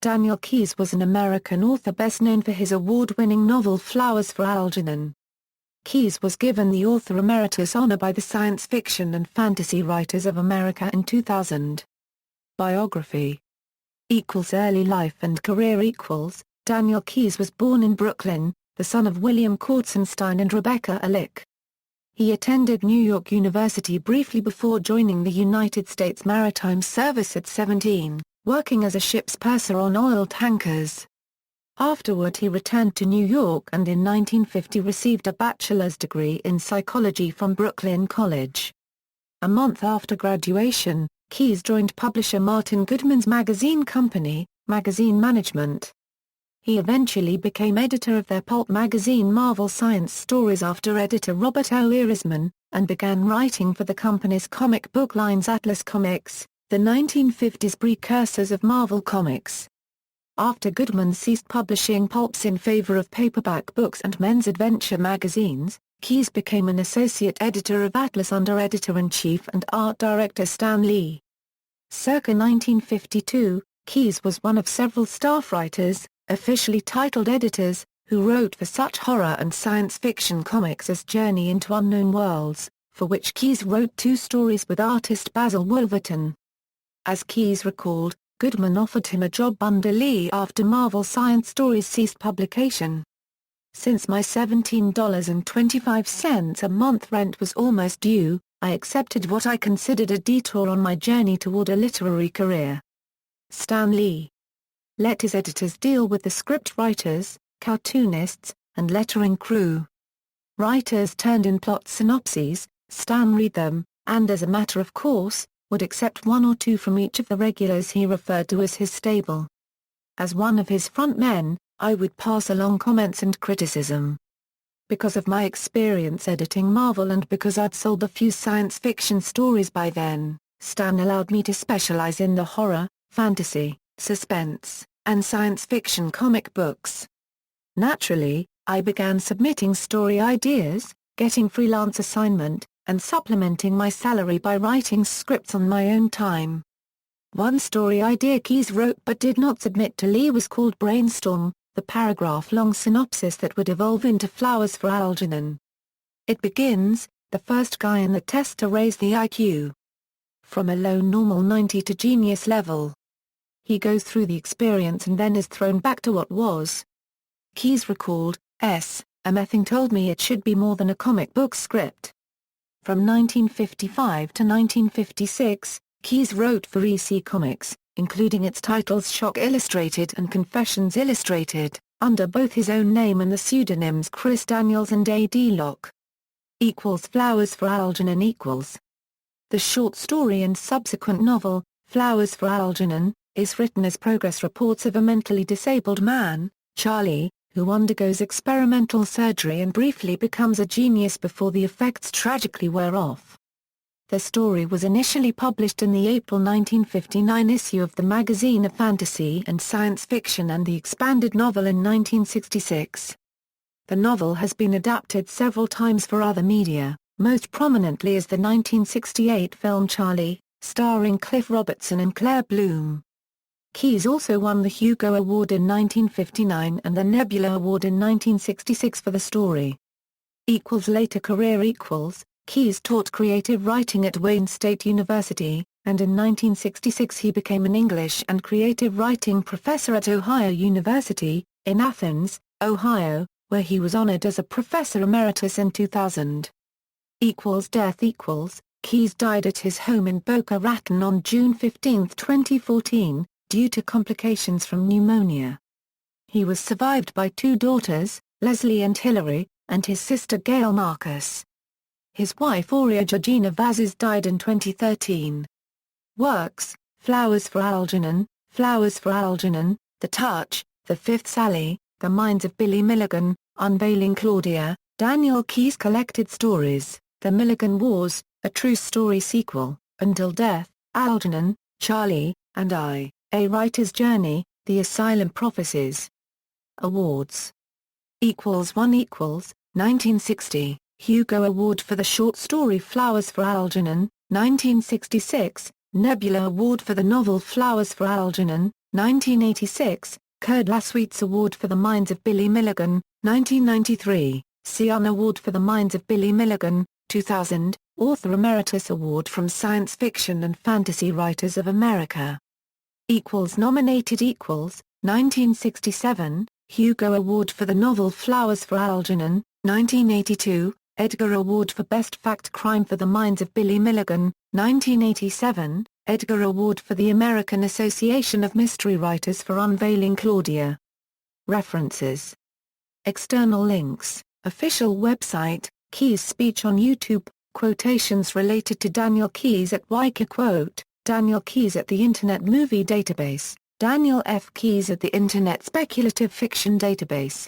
Daniel Keyes was an American author best known for his award-winning novel Flowers for Algernon. Keyes was given the Author Emeritus honor by the Science Fiction and Fantasy Writers of America in 2000. Biography Early life and career Daniel Keyes was born in Brooklyn, the son of William Korzenstein and Rebecca Alick. He attended New York University briefly before joining the United States Maritime Service at 17, working as a ship's purser on oil tankers. Afterward he returned to New York and in 1950 received a bachelor's degree in psychology from Brooklyn College. A month after graduation, Keyes joined publisher Martin Goodman's magazine company, Magazine Management. He eventually became editor of their pulp magazine Marvel Science Stories after editor Robert O. Erisman, and began writing for the company's comic book lines Atlas Comics, the 1950s precursors of Marvel Comics. After Goodman ceased publishing pulps in favor of paperback books and men's adventure magazines, Keyes became an associate editor of Atlas under editor-in-chief and art director Stan Lee. Circa 1952, Keyes was one of several staff writers, officially titled editors, who wrote for such horror and science fiction comics as Journey into Unknown Worlds, for which Keyes wrote 2 stories with artist Basil Wolverton. As Keyes recalled, Goodman offered him a job under Lee after Marvel Science Stories ceased publication. Since my $17.25 a month rent was almost due, I accepted what I considered a detour on my journey toward a literary career. Stan Lee. Let his editors deal with the script writers, cartoonists, and lettering crew. Writers turned in plot synopses, Stan read them, and as a matter of course, would accept 1 or 2 from each of the regulars he referred to as his stable. As one of his front men, I would pass along comments and criticism. Because of my experience editing Marvel and because I'd sold a few science fiction stories by then, Stan allowed me to specialize in the horror, fantasy, suspense, and science fiction comic books. Naturally, I began submitting story ideas, getting freelance assignment, and supplementing my salary by writing scripts on my own time. One story idea Keyes wrote but did not submit to Lee was called Brainstorm, the paragraph-long synopsis that would evolve into Flowers for Algernon. It begins, the first guy in the test to raise the IQ from a low normal 90 to genius level. He goes through the experience and then is thrown back to what was. Keyes recalled, a mething told me it should be more than a comic book script. From 1955 to 1956, Keyes wrote for EC Comics, including its titles Shock Illustrated and Confessions Illustrated, under both his own name and the pseudonyms Chris Daniels and A.D. Locke. Flowers for Algernon equals. The short story and subsequent novel, Flowers for Algernon, is written as progress reports of a mentally disabled man, Charlie, who undergoes experimental surgery and briefly becomes a genius before the effects tragically wear off. The story was initially published in the April 1959 issue of the Magazine of Fantasy and Science Fiction and the expanded novel in 1966. The novel has been adapted several times for other media, most prominently as the 1968 film Charlie, starring Cliff Robertson and Claire Bloom. Keyes also won the Hugo Award in 1959 and the Nebula Award in 1966 for the story. Later career Keyes taught creative writing at Wayne State University, and in 1966 he became an English and creative writing professor at Ohio University, in Athens, Ohio, where he was honored as a professor emeritus in 2000. Death Keyes died at his home in Boca Raton on June 15, 2014, due to complications from pneumonia. He was survived by 2 daughters, Leslie and Hillary, and his sister Gail Marcus. His wife Aurea Georgina Vazes died in 2013. Works: Flowers for Algernon, The Touch, The Fifth Sally, The Minds of Billy Milligan, Unveiling Claudia, Daniel Keyes Collected Stories, The Milligan Wars, a true story sequel, Until Death, Algernon, Charlie, and I, A Writer's Journey, The Asylum Prophecies. Awards. 1960, Hugo Award for the short story Flowers for Algernon, 1966, Nebula Award for the novel Flowers for Algernon, 1986, Kurd Lassweit's Award for the Minds of Billy Milligan, 1993, Cian Award for the Minds of Billy Milligan, 2000, Author Emeritus Award from Science Fiction and Fantasy Writers of America. Nominated 1967, Hugo Award for the novel Flowers for Algernon, 1982, Edgar Award for Best Fact Crime for the Minds of Billy Milligan, 1987, Edgar Award for the American Association of Mystery Writers for Unveiling Claudia. References. External links, official website, Keyes speech on YouTube, quotations related to Daniel Keyes at Wikiquote, Daniel Keyes at the Internet Movie Database, Daniel F. Keyes at the Internet Speculative Fiction Database.